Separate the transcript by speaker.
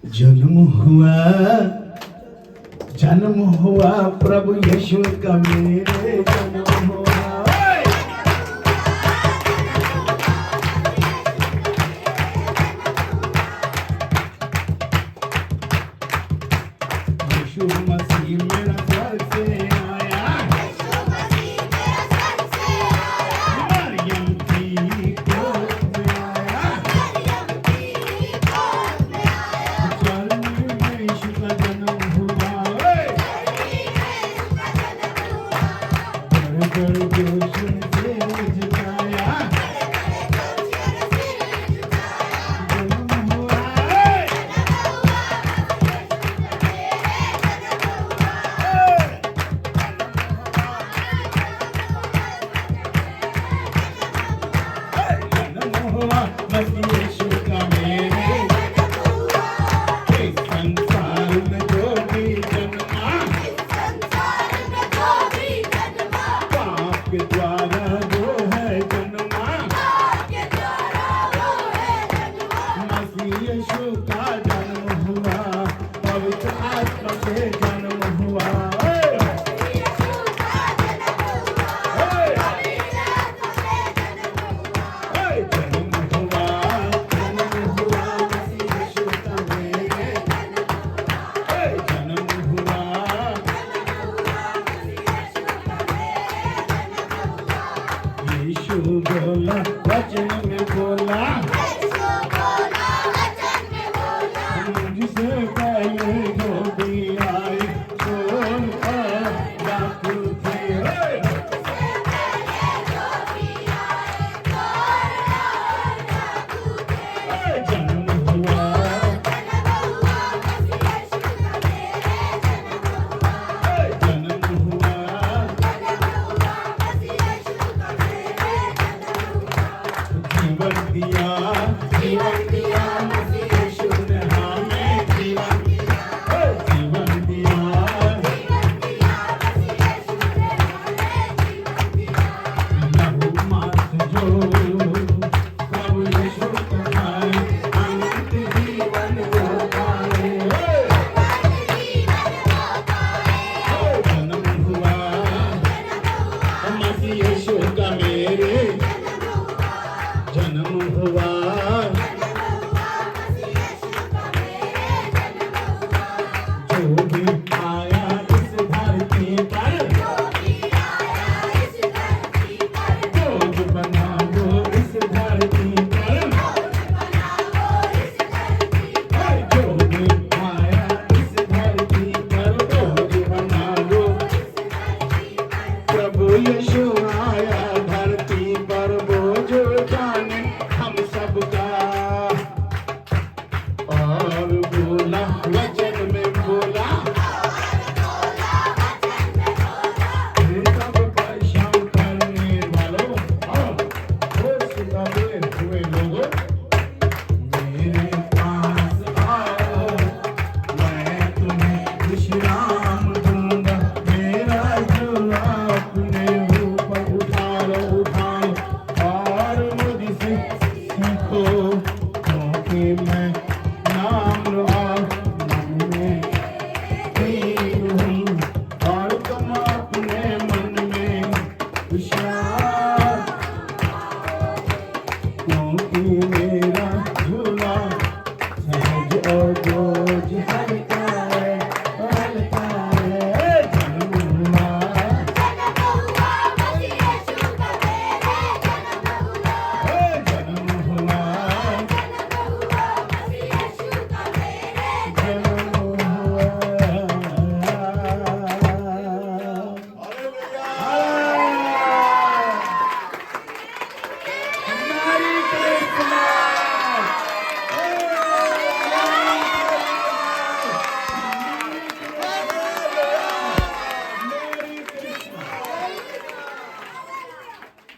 Speaker 1: जन्म हुआ प्रभु यीशु का मेरे जन्म हुआ। यीशु मसीह मेरा स्वर्ग से आया, मरियम की गोद में आया, यीशु का जन्म हुआ। गड़ जोश से जगाया, जन्म हुआ। जन्म हुआ मसीह यीशु का मेरे, इस संसार में जो भी जन्मा, पाप के द्वारा वो है जन्मा। मसीह यीशु का जन्म हुआ, पवित्र आत्मा से जन्म हुआ। जन्म हुआ मसीह यीशु का मेरे, जन्म हुआ। यीशु बोला वचन में बोला, मुझसे पहले जो भी आए सोन और डाकू थे। जन्म हुआ, जन्म हुआ। जीवन दिया, जीवन दिया मसीह यीशु ने हमें जीवन, जीवन दिया। लहू मास जो प्रभु यीशु का खाए, अनंत जीवन वो पाए। जन्म हुआ मसीह यीशु का मेरे, जन्म हुआ। जो भी आया इस धरती पर, बोझ बना वो इस धरती पर। जो भी आया इस धरती पर, बोझ बना वो। प्रभु यीशु आया धरती पर, बोझ उठाने हम सबका। और बोला वचन में बोला, सब परेशान करने वालों और सितारे हुए लोगों, मेरे पास आओ, मैं तुम्हें विश्राम दूंगा। मेरा झोला अपने ऊपर उठा लो और मुझसे सीखो, क्योंकि मैं नाम में दीन हूँ और तुम अपने मन में विश्राम। क्योंकि मेरा झूला सहज और